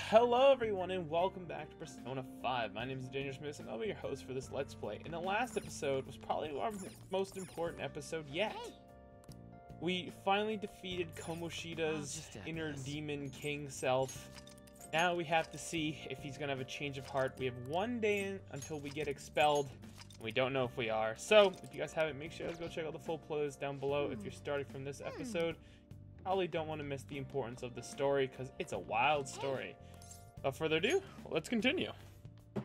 Hello everyone and welcome back to Persona 5. My name is Daniel Smith and I'll be your host for this Let's Play. And the last episode was probably our most important episode yet. We finally defeated Kamoshida's inner demon king self. Now we have to see if he's gonna have a change of heart. We have one day until we get expelled. And we don't know if we are. So, if you guys haven't, make sure to go check out the full playlist down below if you're starting from this episode. Probably don't want to miss the importance of the story because it's a wild story. Without further ado, let's continue. I'm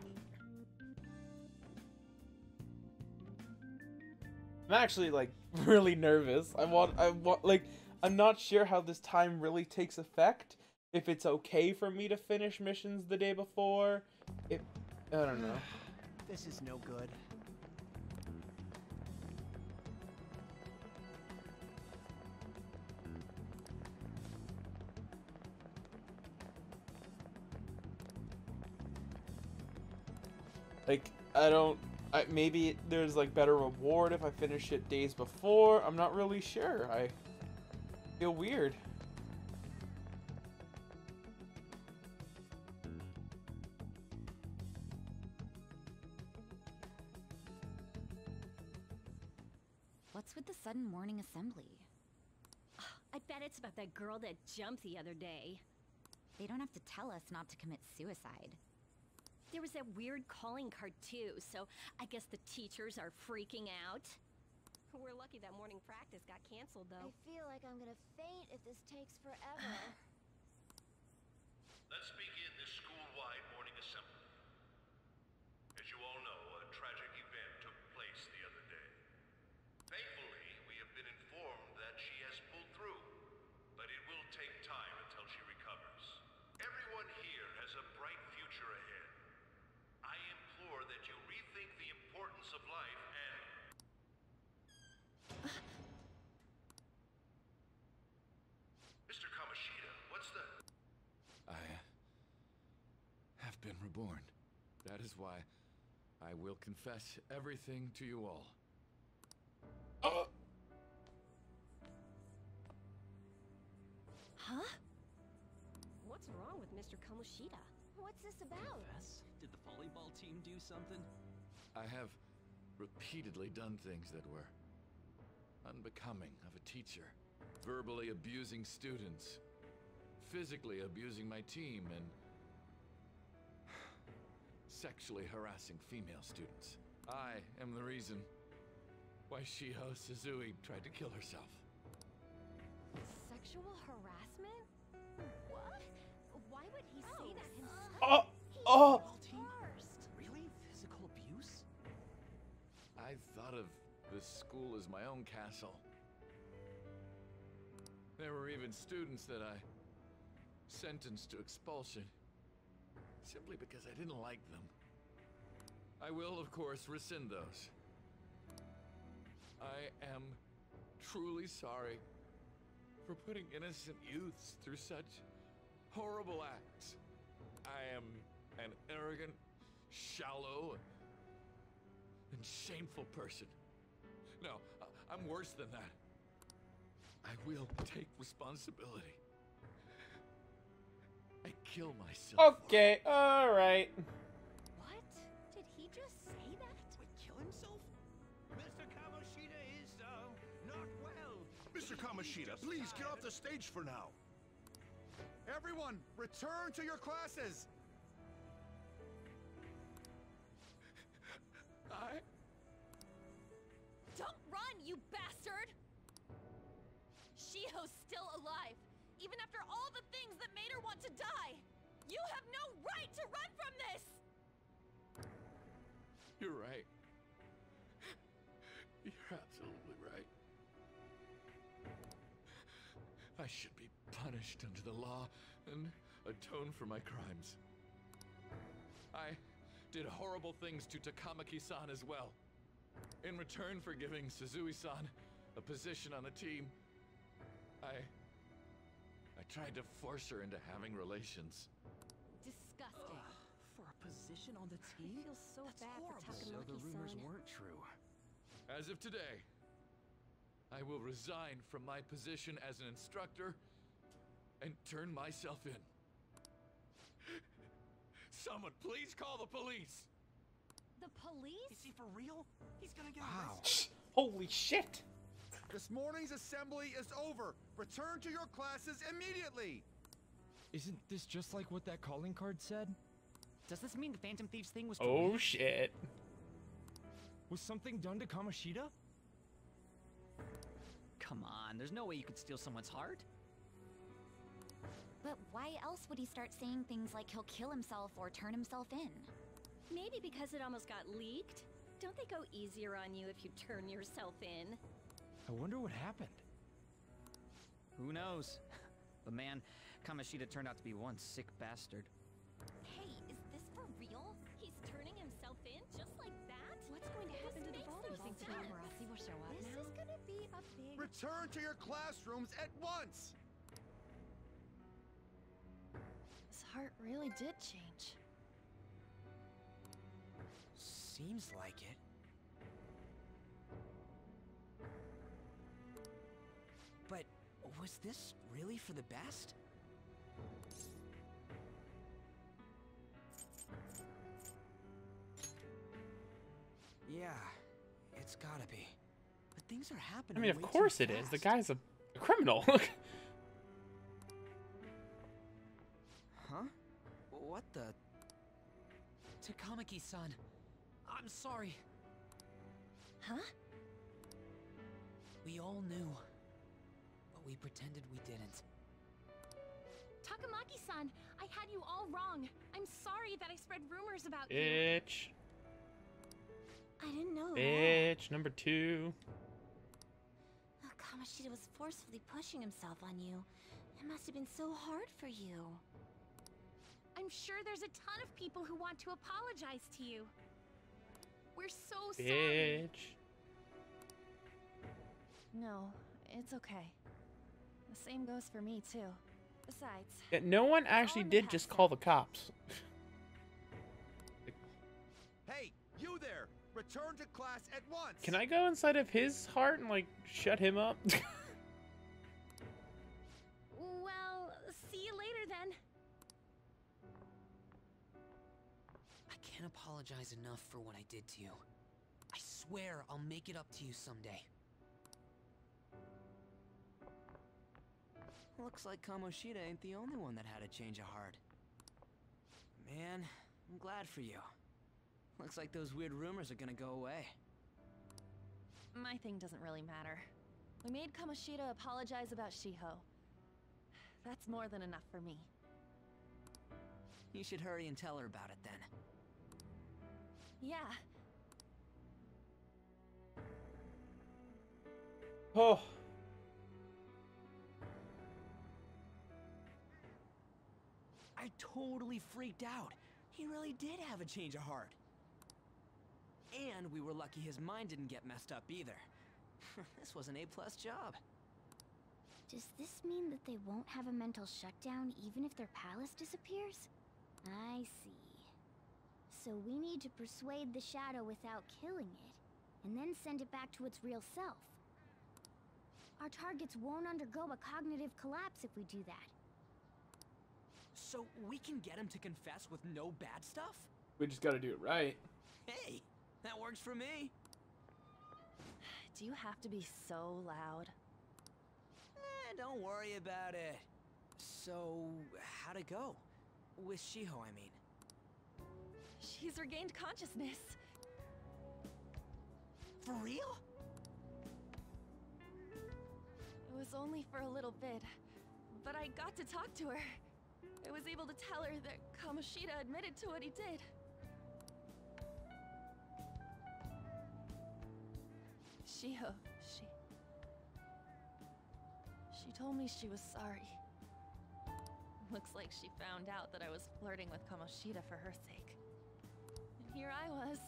actually like really nervous. I'm not sure how this time really takes effect. If it's okay for me to finish missions the day before. I don't know. This is no good. Like, maybe there's like better reward if I finish it days before. I'm not really sure. I feel weird. What's with the sudden morning assembly? I bet it's about that girl that jumped the other day. They don't have to tell us not to commit suicide. There was that weird calling card too, so I guess the teachers are freaking out. We're lucky that morning practice got canceled though. I feel like I'm gonna faint if this takes forever. Let's begin this school-wide morning assembly. As you all know, a tragic event took place the other day. Thankfully, we have been informed that she has pulled through, but it will take time until she recovers. Everyone here has a bright future ahead. I implore that you rethink the importance of life and... Mr. Kamoshida, what's the... I have been reborn. That is why I will confess everything to you all. Huh? What's wrong with Mr. Kamoshida? What's this about? Did the volleyball team do something? I have repeatedly done things that were unbecoming of a teacher. Verbally abusing students, physically abusing my team, and sexually harassing female students. I am the reason why Shiho Suzui tried to kill herself. Sexual harassment? What? Why would he say that himself? Really? Physical abuse? I thought of this school as my own castle. There were even students that I sentenced to expulsion simply because I didn't like them. I will, of course, rescind those. I am truly sorry for putting innocent youths through such horrible acts. I am an arrogant, shallow, and shameful person. No, I'm worse than that. I will take responsibility. I kill myself. Okay, alright. What? Did he just say that? Would kill himself? Mr. Kamoshida is, not well. Mr. Kamoshida, please get off the stage for now. Everyone, return to your classes! Don't run, you bastard! Shiho's still alive, even after all the things that made her want to die! You have no right to run from this! You're right. You're absolutely right. I should be punished under the law and atone for my crimes. I did horrible things to Takamaki-san as well. In return for giving Suzui-san a position on the team, I tried to force her into having relations. Disgusting. For a position on the team? I feel so That's bad horrible. for So the rumors Takamaki-san. weren't true. As of today, I will resign from my position as an instructor and turn myself in. Someone, please call the police. The police? Is he for real? He's gonna get Wow. arrested. Holy shit! This morning's assembly is over. Return to your classes immediately. Isn't this just like what that calling card said? Does this mean the Phantom Thieves thing was for Oh real? shit. Was something done to Kamoshida? Come on, there's no way you could steal someone's heart. But why else would he start saying things like he'll kill himself or turn himself in? Maybe because it almost got leaked? Don't they go easier on you if you turn yourself in? I wonder what happened. Who knows? But man, Kamoshida turned out to be one sick bastard. Hey, is this for real? He's turning himself in just like that? What's going to happen to the ball? You think Takamurasi will show up This now? is gonna be a big... Return to your classrooms at once. His heart really did change. Seems like it. But was this really for the best? Yeah, it's gotta be. But things are happening. I mean, of way too course it is. The fast. guy's a criminal. Huh? What the? Takamaki-san, I'm sorry. Huh? We all knew, but we pretended we didn't. Takamaki-san, I had you all wrong. I'm sorry that I spread rumors about you. Bitch. I didn't know. Bitch. Number 2. Oh, Kamoshida was forcefully pushing himself on you. It must have been so hard for you. I'm sure there's a ton of people who want to apologize to you. We're so sorry. Bitch. No, it's okay. The same goes for me, too. Besides, Yeah, no one actually all in the did just past call now. the cops. Hey, you there! Return to class at once. Can I go inside of his heart and, like, shut him up? well, see you later then. I can't apologize enough for what I did to you. I swear I'll make it up to you someday. Looks like Kamoshida ain't the only one that had a change of heart. Man, I'm glad for you. Looks like those weird rumors are gonna go away. My thing doesn't really matter. We made Kamoshida apologize about Shiho. That's more than enough for me. You should hurry and tell her about it then. Yeah, Oh. I totally freaked out. He really did have a change of heart. And we were lucky his mind didn't get messed up either. This was an A+ job. Does this mean that they won't have a mental shutdown even if their palace disappears? I see. So we need to persuade the shadow without killing it, and then send it back to its real self. Our targets won't undergo a cognitive collapse if we do that. So we can get him to confess with no bad stuff? We just gotta do it right. Hey, that works for me. do you have to be so loud? Don't worry about it. So, how'd it go? With Shiho, I mean. She's regained consciousness. For real? It was only for a little bit, but I got to talk to her. I was able to tell her that Kamoshida admitted to what he did. Shiho, she told me she was sorry. Looks like she found out that I was flirting with Kamoshida for her sake. And here I was,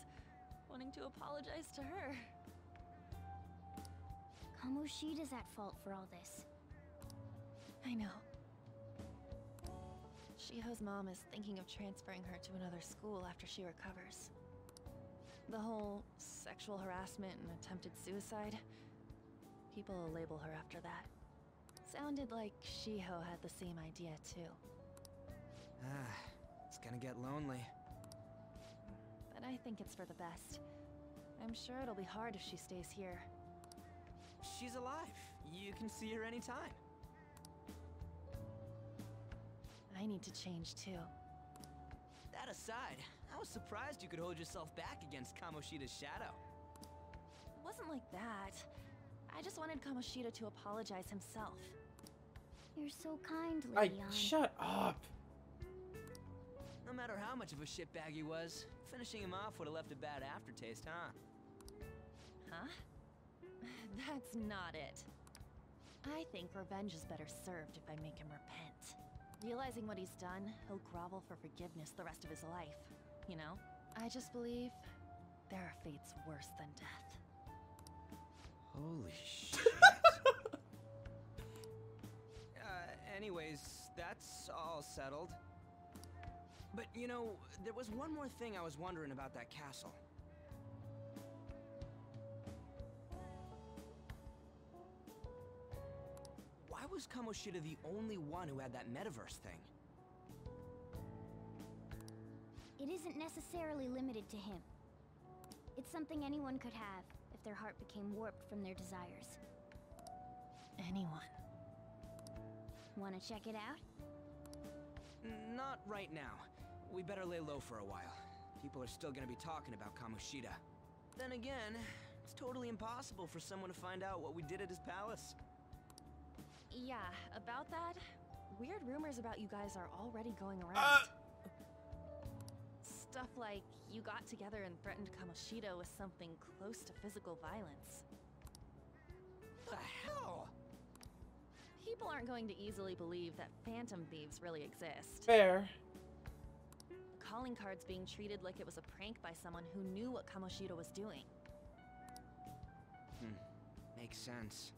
wanting to apologize to her. Kamoshida's at fault for all this. I know. Shiho's mom is thinking of transferring her to another school after she recovers. The whole sexual harassment and attempted suicide, people will label her after that. Sounded like Shiho had the same idea too. It's gonna get lonely. But I think it's for the best. I'm sure it'll be hard if she stays here. She's alive. You can see her anytime. I need to change too. That aside, I was surprised you could hold yourself back against Kamoshida's shadow. It wasn't like that. I just wanted Kamoshida to apologize himself. You're so kind, Lady Ann. Shut up. No matter how much of a shitbag he was, finishing him off would have left a bad aftertaste, huh? Huh? That's not it. I think revenge is better served if I make him repent. Realizing what he's done, he'll grovel for forgiveness the rest of his life. You know? I just believe there are fates worse than death. Holy shit. Anyways, that's all settled. But you know, there was one more thing I was wondering about that castle. Why was Kamoshida the only one who had that metaverse thing? It isn't necessarily limited to him. It's something anyone could have if their heart became warped from their desires. Anyone. Wanna check it out? Not right now. We better lay low for a while. People are still gonna be talking about Kamoshida. Then again, it's totally impossible for someone to find out what we did at his palace. Yeah, about that, weird rumors about you guys are already going around. Stuff like you got together and threatened Kamoshida with something close to physical violence. The hell? People aren't going to easily believe that phantom thieves really exist. Fair. Calling cards being treated like it was a prank by someone who knew what Kamoshida was doing. Makes sense.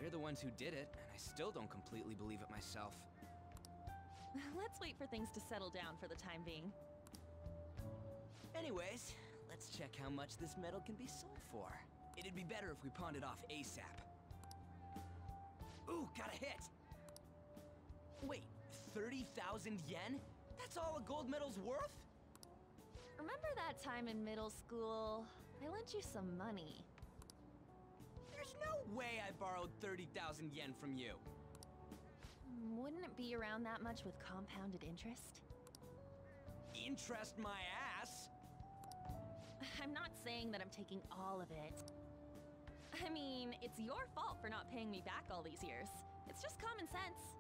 We're the ones who did it, and I still don't completely believe it myself. Let's wait for things to settle down for the time being. Anyways, let's check how much this metal can be sold for. It'd be better if we pawned it off ASAP. Ooh, got a hit! Wait, 30,000 yen? That's all a gold medal's worth? Remember that time in middle school? I lent you some money. There's no way I borrowed 30,000 yen from you. Wouldn't it be around that much with compounded interest? Interest my ass? I'm not saying that I'm taking all of it. I mean, it's your fault for not paying me back all these years. It's just common sense.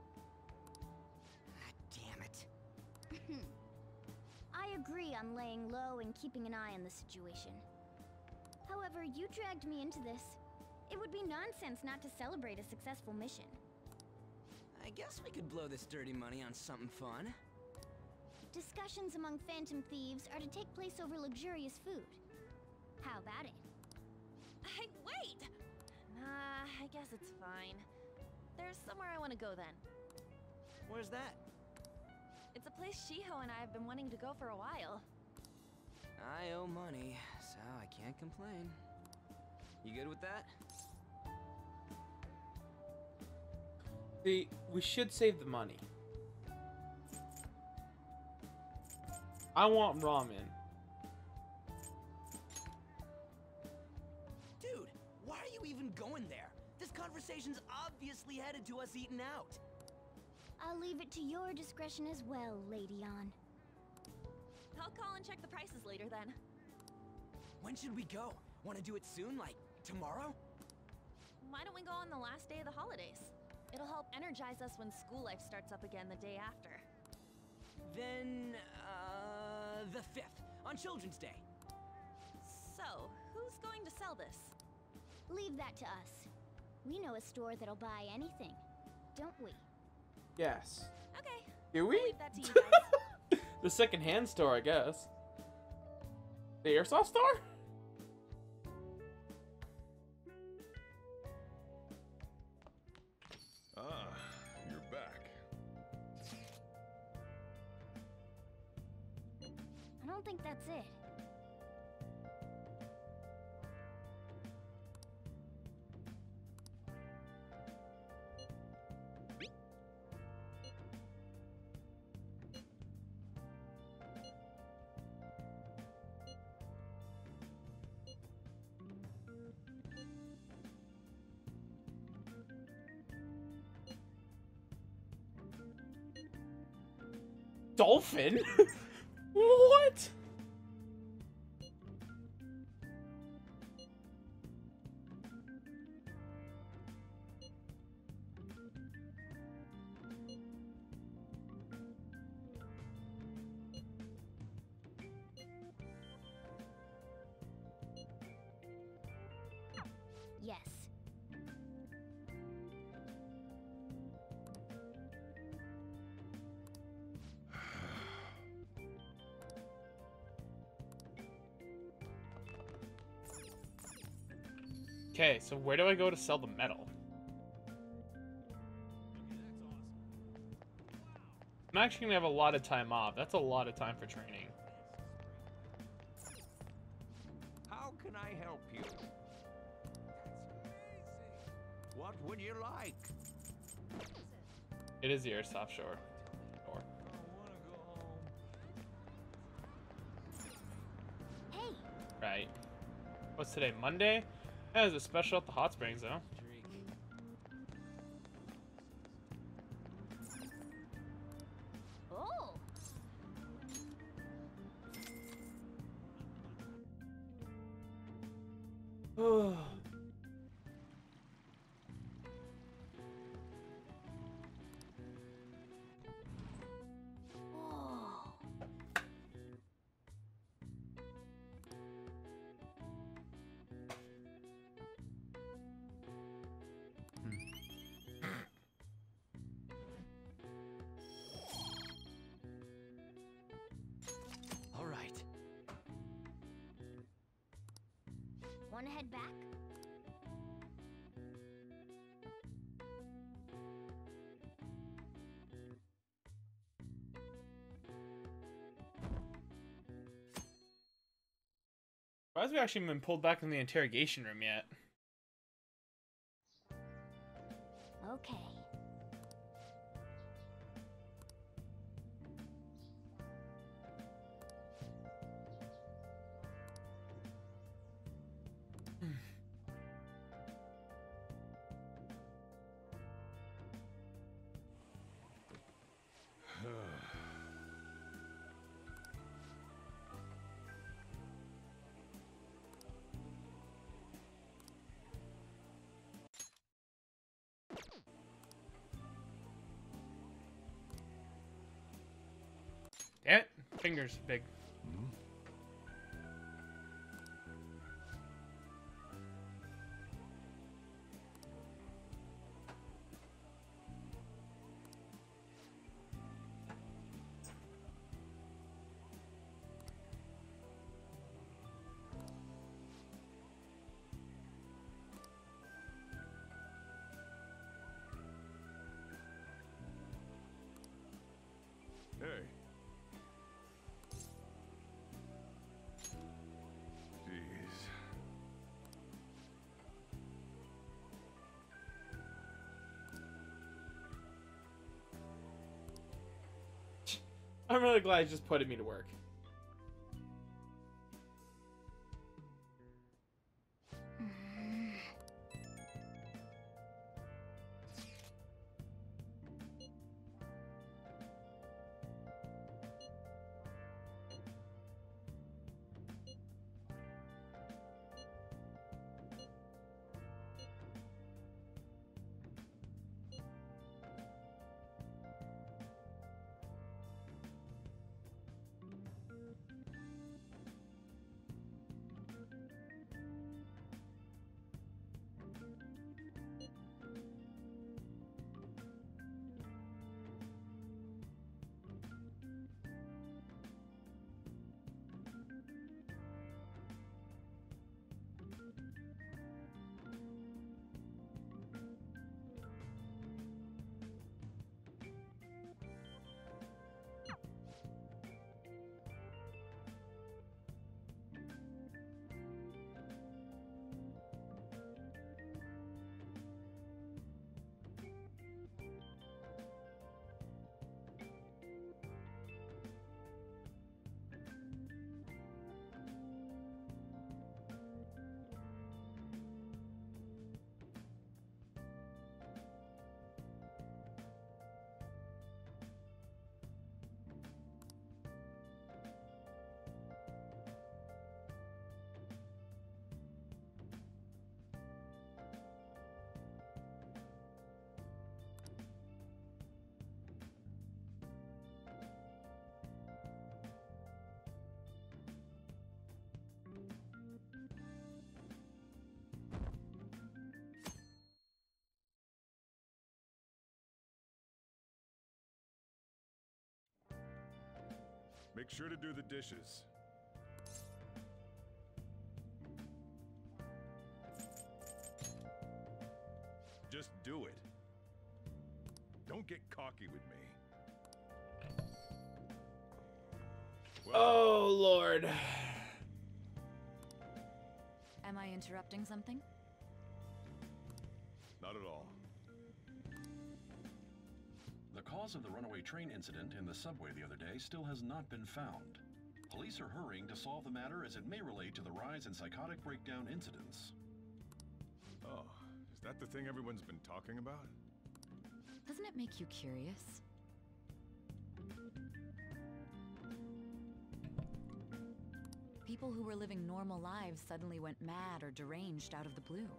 Damn it. I agree on laying low and keeping an eye on the situation. However, you dragged me into this. It would be nonsense not to celebrate a successful mission. I guess we could blow this dirty money on something fun. Discussions among phantom thieves are to take place over luxurious food. How about it? Hey, wait! Nah, I guess it's fine. There's somewhere I want to go then. Where's that? It's a place Shiho and I have been wanting to go for a while. I owe money, so I can't complain. You good with that? See, we should save the money. I want ramen. Dude, why are you even going there? This conversation's obviously headed to us eating out. I'll leave it to your discretion as well, Lady Ann. I'll call and check the prices later then. When should we go? Want to do it soon, like tomorrow? Why don't we go on the last day of the holidays? It'll help energize us when school life starts up again the day after. Then, the 5th, on Children's Day. So, who's going to sell this? Leave that to us. We know a store that'll buy anything, don't we? Yes. Okay. Do we? I'll leave that to you guys. The second-hand store, I guess. The airsoft store? Ah, you're back. I don't think that's it. dolphin? What? Yes. Okay, so where do I go to sell the metal? I'm actually gonna have a lot of time off. That's a lot of time for training. How can I help you? What would you like? It is the Airsoft Shore. Or Hey. right. What's today? Monday? Yeah, there's a special at the Hot Springs though. Oh. All right. Wanna head back? Surprised we actually been pulled back in the interrogation room yet. Okay. Damn it, fingers big. Hey. Jeez. I'm really glad he just put me to work. Make sure to do the dishes. Just do it. Don't get cocky with me. Oh, Lord. Am I interrupting something? Not at all. The cause of the runaway train incident in the subway the other day still has not been found. Police are hurrying to solve the matter as it may relate to the rise in psychotic breakdown incidents. Oh, is that the thing everyone's been talking about? Doesn't it make you curious? People who were living normal lives suddenly went mad or deranged out of the blue.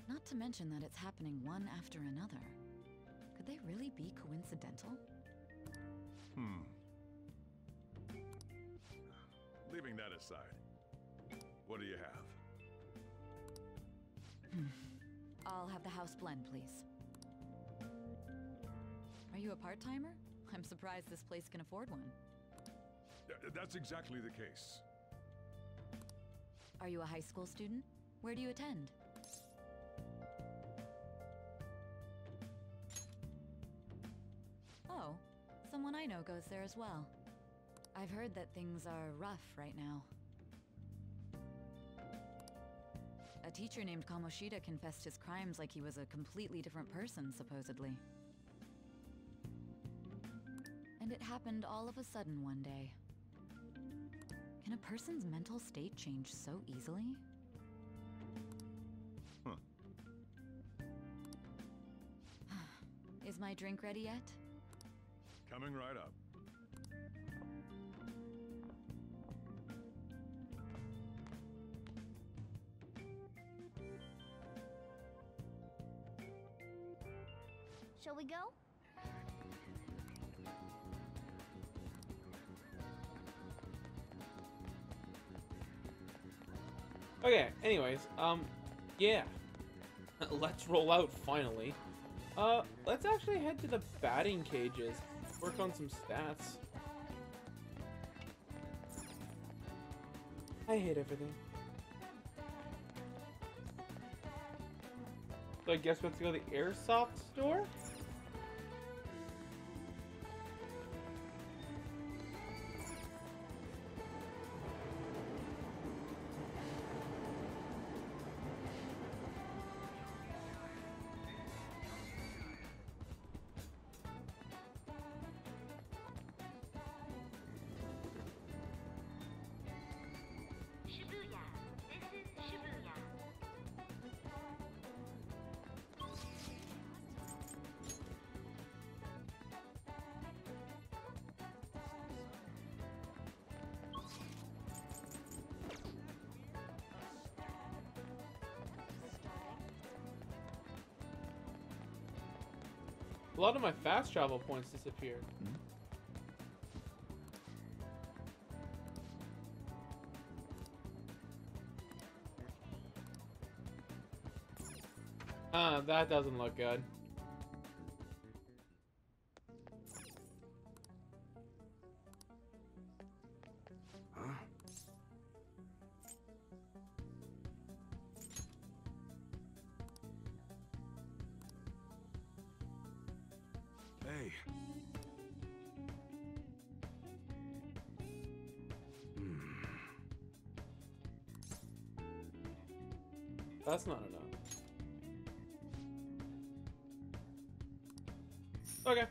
Not to mention that it's happening one after another. Could they really be coincidental? Leaving that aside, what do you have? I'll have the house blend, please. Are you a part-timer? I'm surprised this place can afford one. That's exactly the case. Are you a high school student? Where do you attend? Oh, someone I know goes there as well. I've heard that things are rough right now. A teacher named Kamoshida confessed his crimes like he was a completely different person, supposedly. And it happened all of a sudden one day. Can a person's mental state change so easily? Is my drink ready yet? Coming right up. Shall we go? Okay, anyways, yeah. Let's roll out finally. Let's actually head to the batting cages. Work on some stats. I hate everything. So I guess we have to go to the airsoft store? A lot of my fast travel points disappeared. That doesn't look good. Hey. That's not enough. Okay.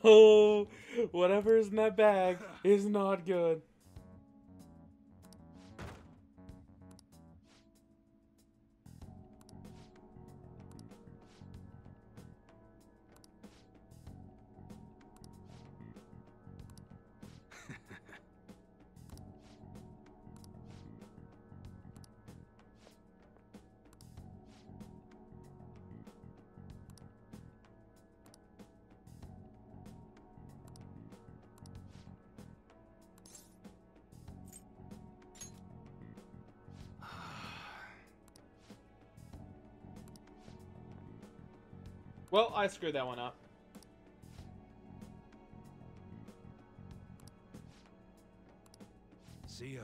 Oh, whatever is in that bag is not good. Well, I screwed that one up. See ya.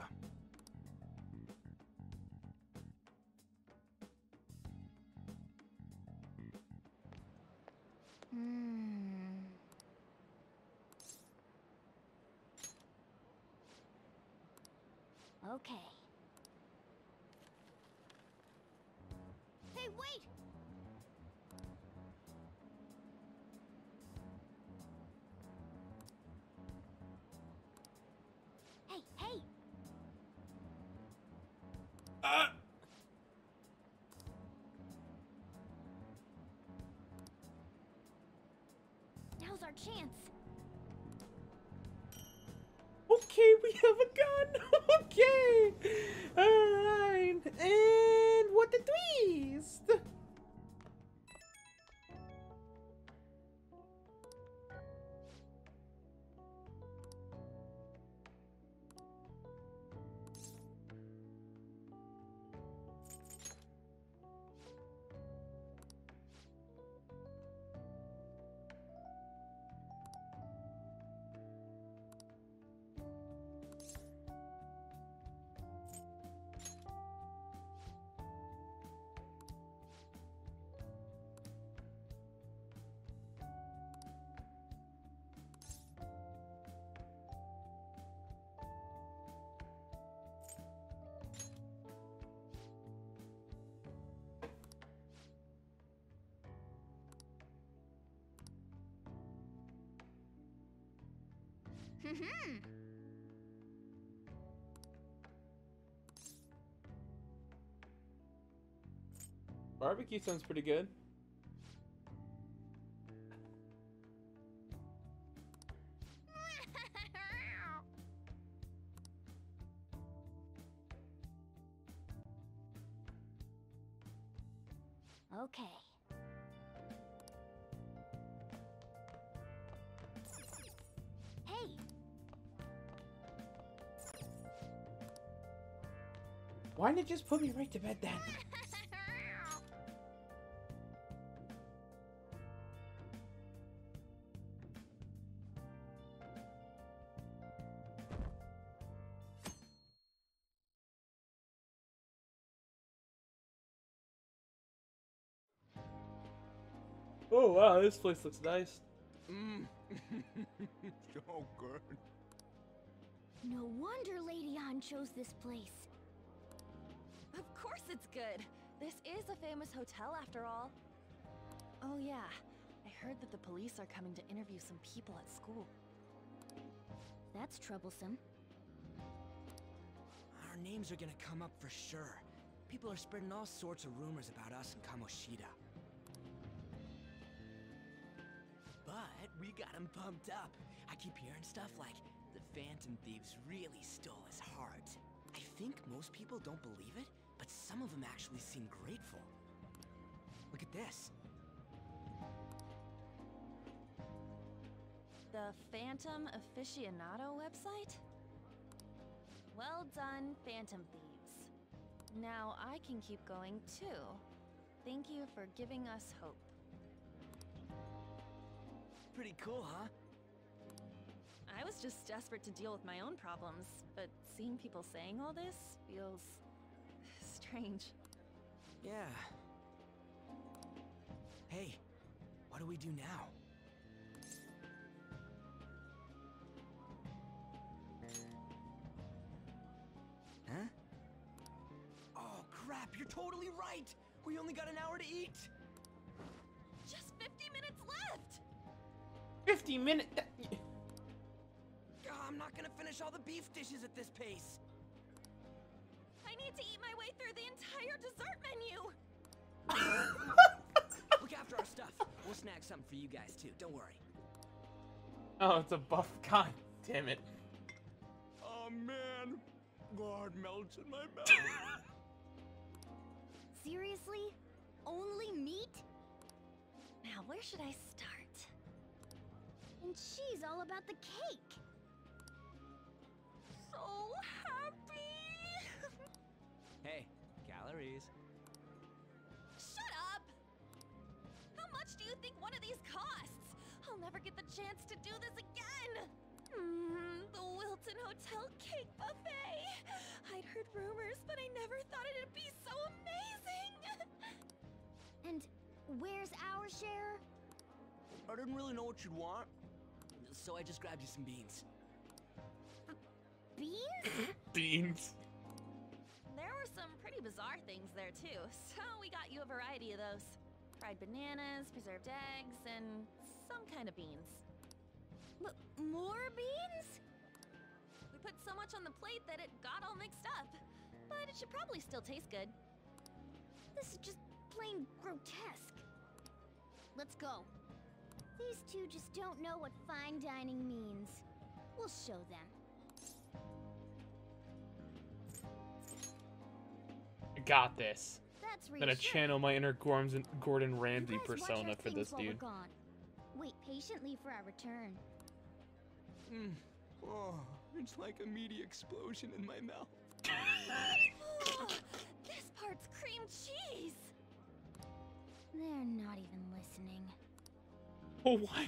Okay. Hey, wait! Hey, hey! Now's our chance. Okay, we have a gun. Okay. All right. And what the twist? Barbecue sounds pretty good. Okay. Hey! Why didn't it just put me right to bed then? Oh wow, this place looks nice. So good. No wonder Lady Ann chose this place. Of course it's good. This is a famous hotel after all. Oh yeah, I heard that the police are coming to interview some people at school. That's troublesome. Our names are gonna come up for sure. People are spreading all sorts of rumors about us in Kamoshida. But we got him pumped up. I keep hearing stuff like the Phantom Thieves really stole his heart. I think most people don't believe it, but some of them actually seem grateful. Look at this. The Phantom Aficionado website? Well done, Phantom Thieves. Now I can keep going too. Thank you for giving us hope. Pretty cool, huh? I was just desperate to deal with my own problems, but seeing people saying all this feels strange. Yeah. Hey, what do we do now? Huh? Oh crap, you're totally right! We only got an hour to eat! Just 50 minutes left! 50 minutes? I'm not gonna finish all the beef dishes at this pace! I need to eat my way through the entire dessert menu! Look after our stuff. We'll snag something for you guys too, don't worry. Oh, it's a buff. God damn it. Oh man, God melts in my mouth. Seriously? Only meat? Now, where should I start? And she's all about the cake. So happy! Hey, calories. Shut up! How much do you think one of these costs? I'll never get the chance to do this again! The Wilton Hotel Cake Buffet! I'd heard rumors, but I never thought it'd be so amazing! And where's our share? I didn't really know what you'd want, so I just grabbed you some beans. Beans? Beans. There were some pretty bizarre things there too, so we got you a variety of those. Fried bananas, preserved eggs, and some kind of beans. More beans? We put so much on the plate that it got all mixed up, but it should probably still taste good. This is just plain grotesque. Let's go. These two just don't know what fine dining means. We'll show them. I got this. That's I'm gonna channel my inner Gordon Ramsay persona for this dude. Wait patiently for our return. Oh, it's like a meaty explosion in my mouth. Oh, this part's cream cheese! They're not even listening. Oh, what?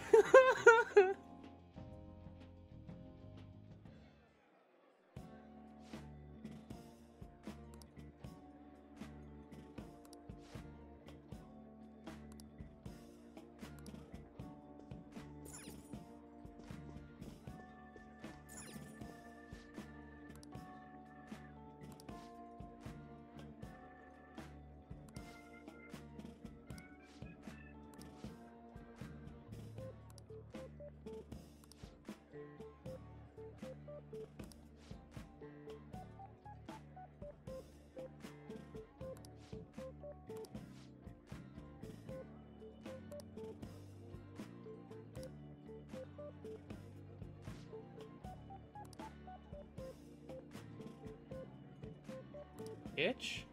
Itch?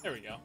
There we go.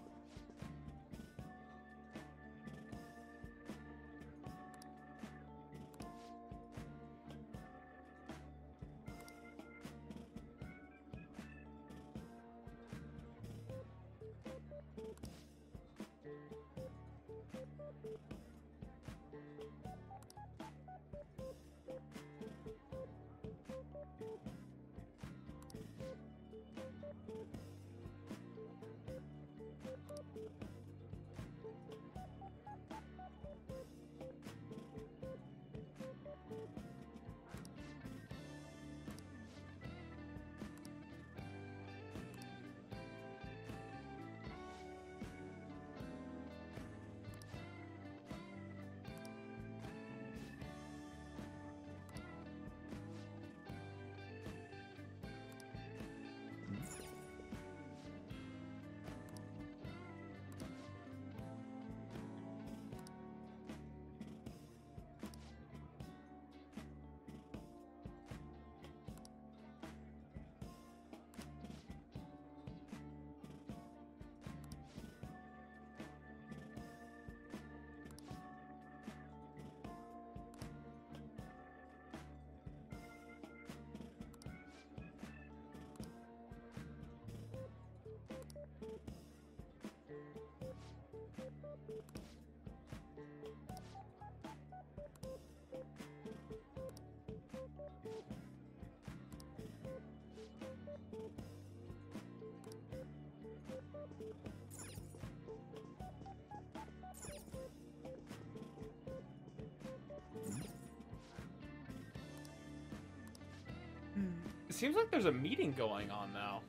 It seems like there's a meeting going on now.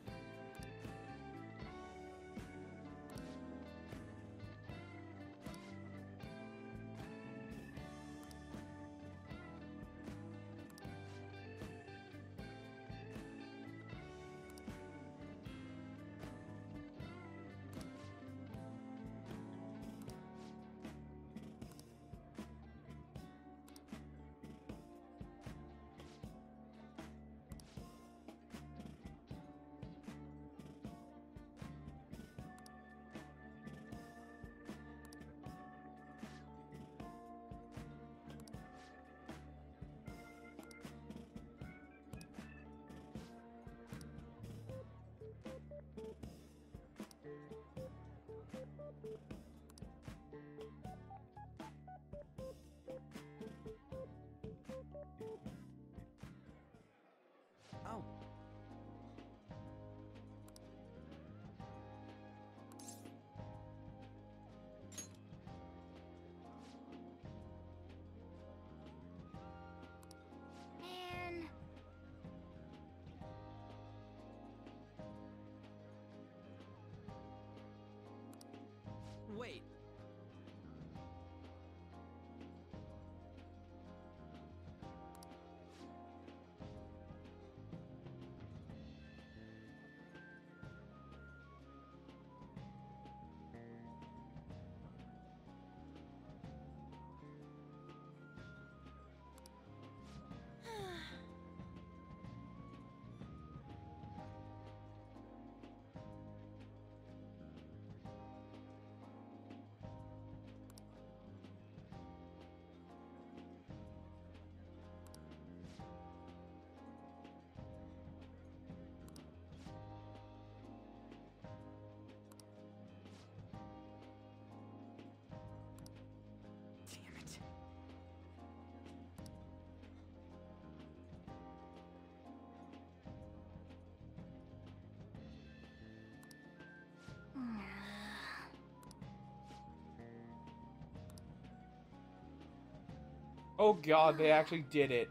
Oh god, they actually did it.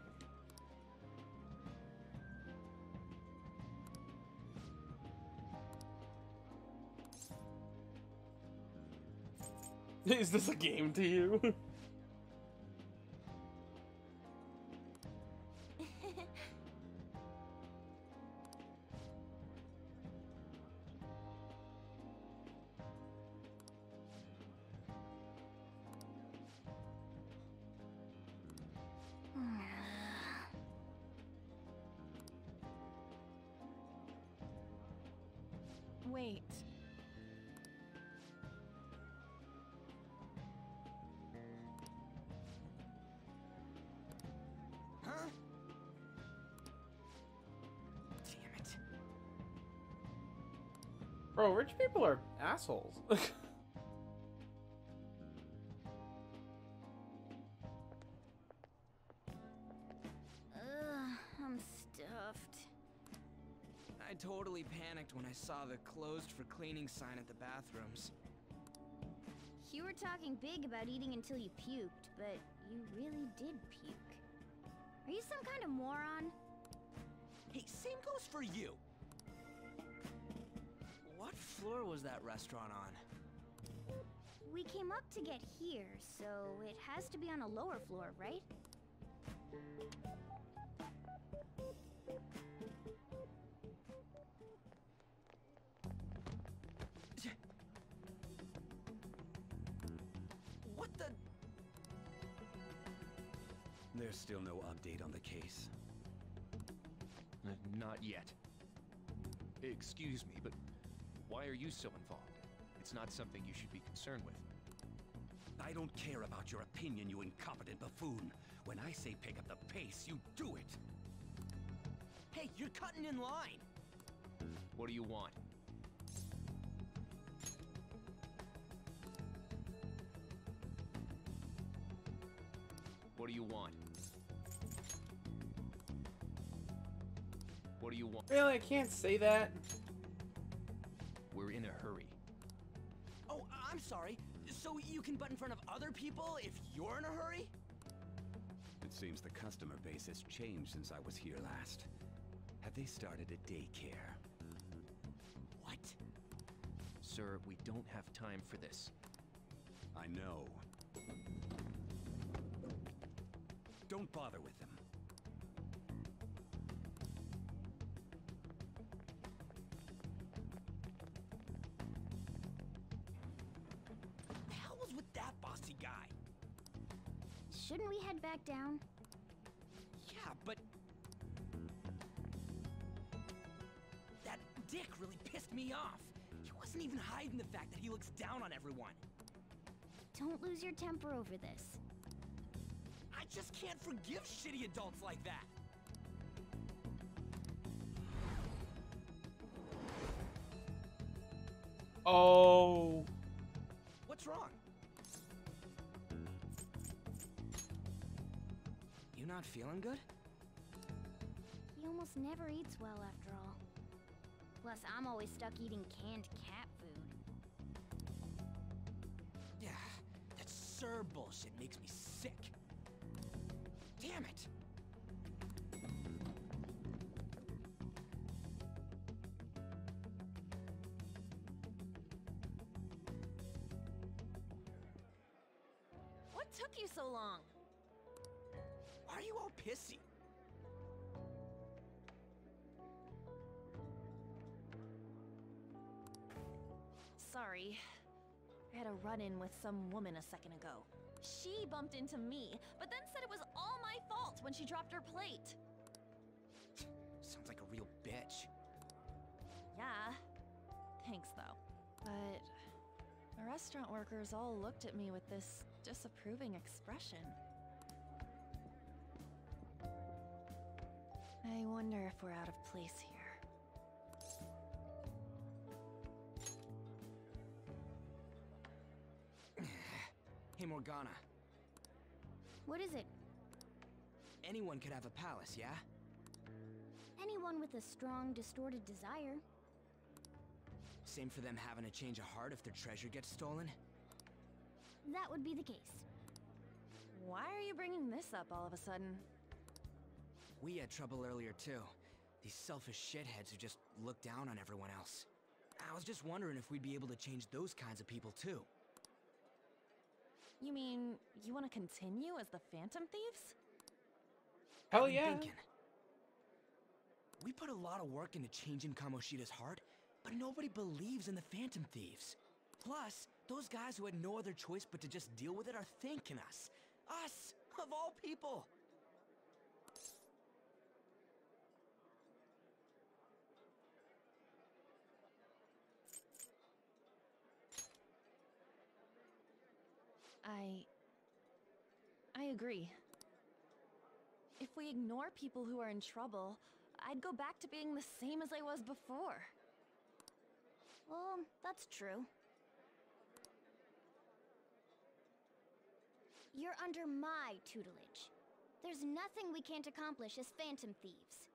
Is this a game to you? Wait. Huh? Damn it. Bro, rich people are assholes. I'm stuffed. I totally panicked when I saw the closed for cleaning sign at the bathrooms. You were talking big about eating until you puked, but you really did puke. Are you some kind of moron? Hey, same goes for you. What floor was that restaurant on? We came up to get here, so it has to be on a lower floor, right? What the? There's still no update on the case. Not yet. Excuse me, but why are you so involved? It's not something you should be concerned with. I don't care about your opinion, you incompetent buffoon. When I say pick up the pace, you do it. Hey, you're cutting in line. What do you want? What do you want? What do you want? Really, I can't say that. We're in a hurry. Oh, I'm sorry. So you can butt in front of other people if you're in a hurry? It seems the customer base has changed since I was here last. Have they started a daycare? What? Sir, we don't have time for this. I know. Don't bother with them. What the hell was with that bossy guy? Shouldn't we head back down? Yeah, but... that dick really pissed me off. He wasn't even hiding the fact that he looks down on everyone. Don't lose your temper over this. I just can't forgive shitty adults like that. Oh. What's wrong? You not feeling good? He almost never eats well after all. Plus, I'm always stuck eating canned cat food. Yeah, that Sir bullshit makes me sick. Damn it! What took you so long? Why are you all pissy? Sorry. I had a run-in with some woman a second ago. She bumped into me, but then said it was all my fault when she dropped her plate. Sounds like a real bitch. Yeah. Thanks, though. But the restaurant workers all looked at me with this disapproving expression. I wonder if we're out of place here. Hey, Morgana. What is it? Anyone could have a palace, yeah? Anyone with a strong, distorted desire. Same for them having a change of heart if their treasure gets stolen? That would be the case. Why are you bringing this up all of a sudden? We had trouble earlier too. These selfish shitheads who just look down on everyone else. I was just wondering if we'd be able to change those kinds of people too. You mean, you want to continue as the Phantom Thieves? Hell I've been yeah. thinking. We put a lot of work into changing Kamoshida's heart, but nobody believes in the Phantom Thieves. Plus, those guys who had no other choice but to just deal with it are thanking us. Us, of all people. I agree. If we ignore people who are in trouble, I'd go back to being the same as I was before. Well, that's true. You're under my tutelage. There's nothing we can't accomplish as Phantom Thieves.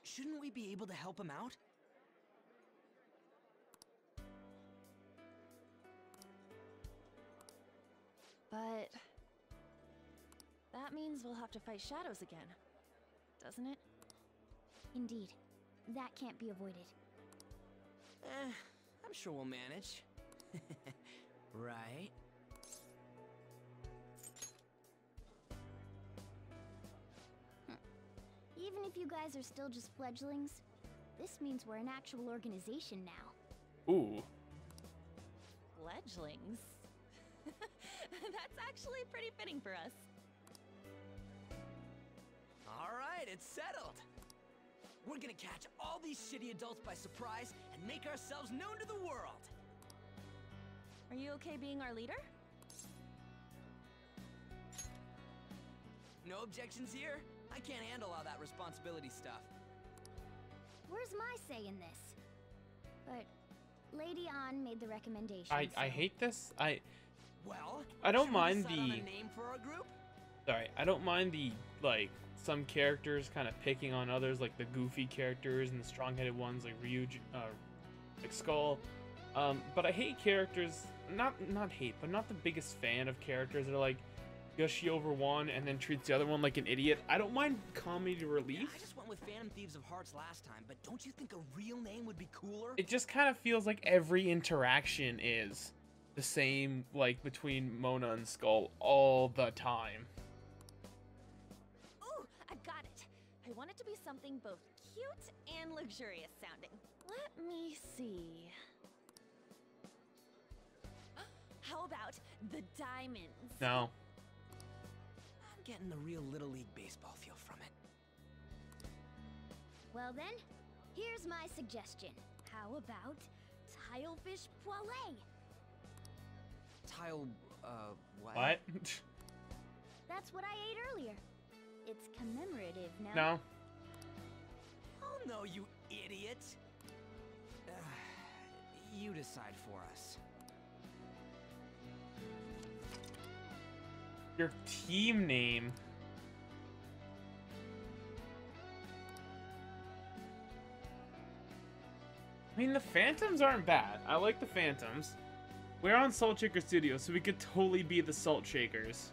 Shouldn't we be able to help him out? But that means we'll have to fight shadows again, doesn't it? Indeed. That can't be avoided. I'm sure we'll manage. Right? Even if you guys are still just fledglings, this means we're an actual organization now. Ooh. Fledglings? That's actually pretty fitting for us. Alright, it's settled. We're gonna catch all these shitty adults by surprise and make ourselves known to the world. Are you okay being our leader? No objections here? I can't handle all that responsibility stuff. Where's my say in this? But Lady An made the recommendation. I hate this. Well, I don't should we mind decide on the a name for our group? Sorry, I don't mind the like some characters kind of picking on others, like the goofy characters and the strong-headed ones like Ryuji, like Skull. But I hate characters. Not hate, but not the biggest fan of characters that are like gushy over one and then treats the other one like an idiot. I don't mind comedy relief. Yeah, I just went with Phantom Thieves of Hearts last time, but don't you think a real name would be cooler? It just kind of feels like every interaction is the same, like between Mona and Skull all the time. Ooh, I've got it. I want it to be something both cute and luxurious sounding. Let me see. How about the Diamonds? No. I'm getting the real Little League Baseball feel from it. Well then, here's my suggestion. How about Tilefish Poêlée? Tile, what? What? That's what I ate earlier. It's commemorative now. No. Oh no, you idiot! You decide for us. Your team name. I mean, the Phantoms aren't bad. I like the Phantoms. We're on Salt Shaker Studios, so we could totally be the Salt Shakers.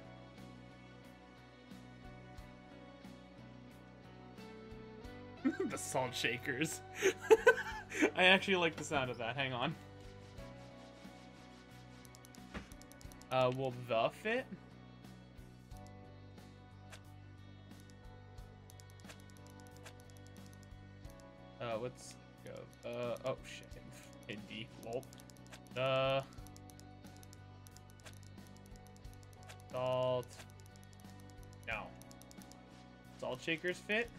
The Salt Shakers. I actually like the sound of that. Hang on. Will the fit? Let's go. Oh shit. Indie. Lol. Salt. No. Salt Shakers fit?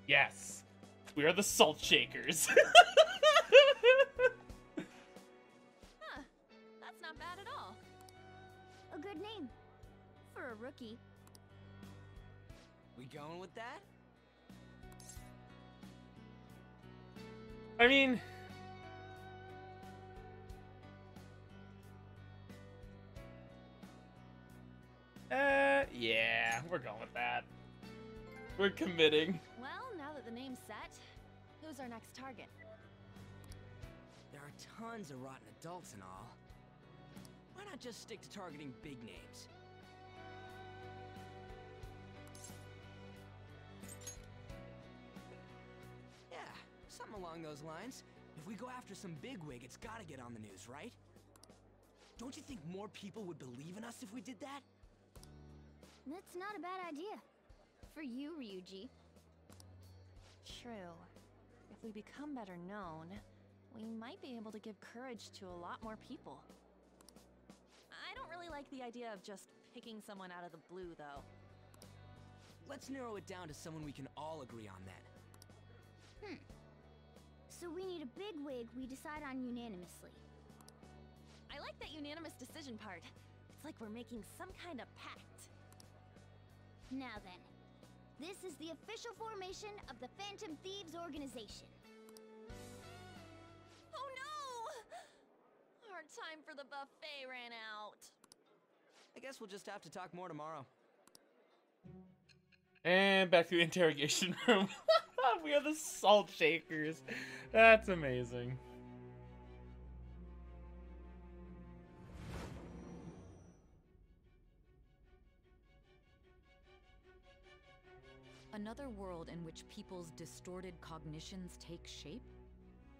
Yes. We are the Salt Shakers. Huh. That's not bad at all. A good name. For a rookie. We going with that? I mean, Yeah, we're going with that. We're committing. Well, now that the name's set, who's our next target? There are tons of rotten adults and all. Why not just stick to targeting big names? Yeah, something along those lines. If we go after some bigwig, it's gotta get on the news, right? Don't you think more people would believe in us if we did that? That's not a bad idea. For you, Ryuji. True. If we become better known, we might be able to give courage to a lot more people. I don't really like the idea of just picking someone out of the blue, though. Let's narrow it down to someone we can all agree on then. So we need a bigwig we decide on unanimously. I like that unanimous decision part. It's like we're making some kind of pact. Now then, this is the official formation of the Phantom Thieves organization. Oh no! Our time for the buffet ran out. I guess we'll just have to talk more tomorrow. And back to the interrogation room. We are the salt shakers. That's amazing. Another world in which people's distorted cognitions take shape?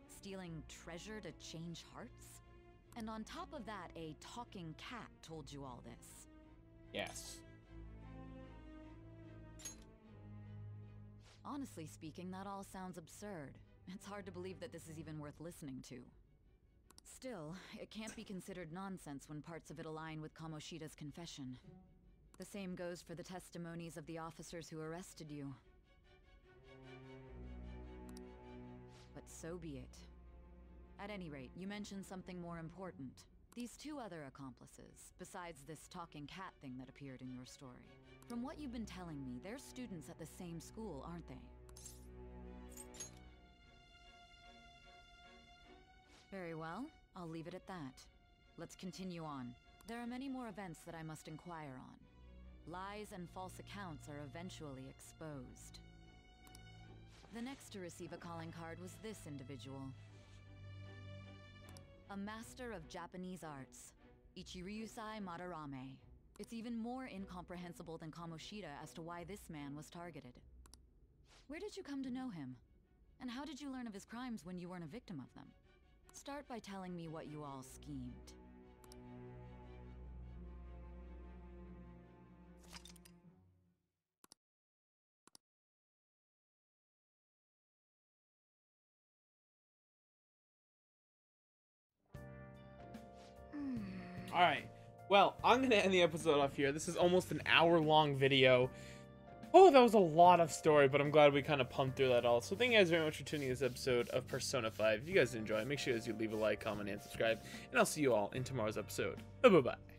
Stealing treasure to change hearts? And on top of that, a talking cat told you all this. Yes. Honestly speaking, that all sounds absurd. It's hard to believe that this is even worth listening to. Still, it can't be considered nonsense when parts of it align with Kamoshida's confession. The same goes for the testimonies of the officers who arrested you. But so be it. At any rate, you mentioned something more important. These two other accomplices, besides this talking cat thing that appeared in your story. From what you've been telling me, they're students at the same school, aren't they? Very well, I'll leave it at that. Let's continue on. There are many more events that I must inquire on. Lies and false accounts are eventually exposed. The next to receive a calling card was this individual. A master of Japanese arts, Ichiryusai Madarame. It's even more incomprehensible than Kamoshida as to why this man was targeted. Where did you come to know him? And how did you learn of his crimes when you weren't a victim of them? Start by telling me what you all schemed. Alright, well, I'm going to end the episode off here. This is almost an hour-long video. Oh, that was a lot of story, but I'm glad we kind of pumped through that all. So thank you guys very much for tuning in this episode of Persona 5. If you guys enjoy, make sure you leave a like, comment, and subscribe. And I'll see you all in tomorrow's episode. Bye-bye.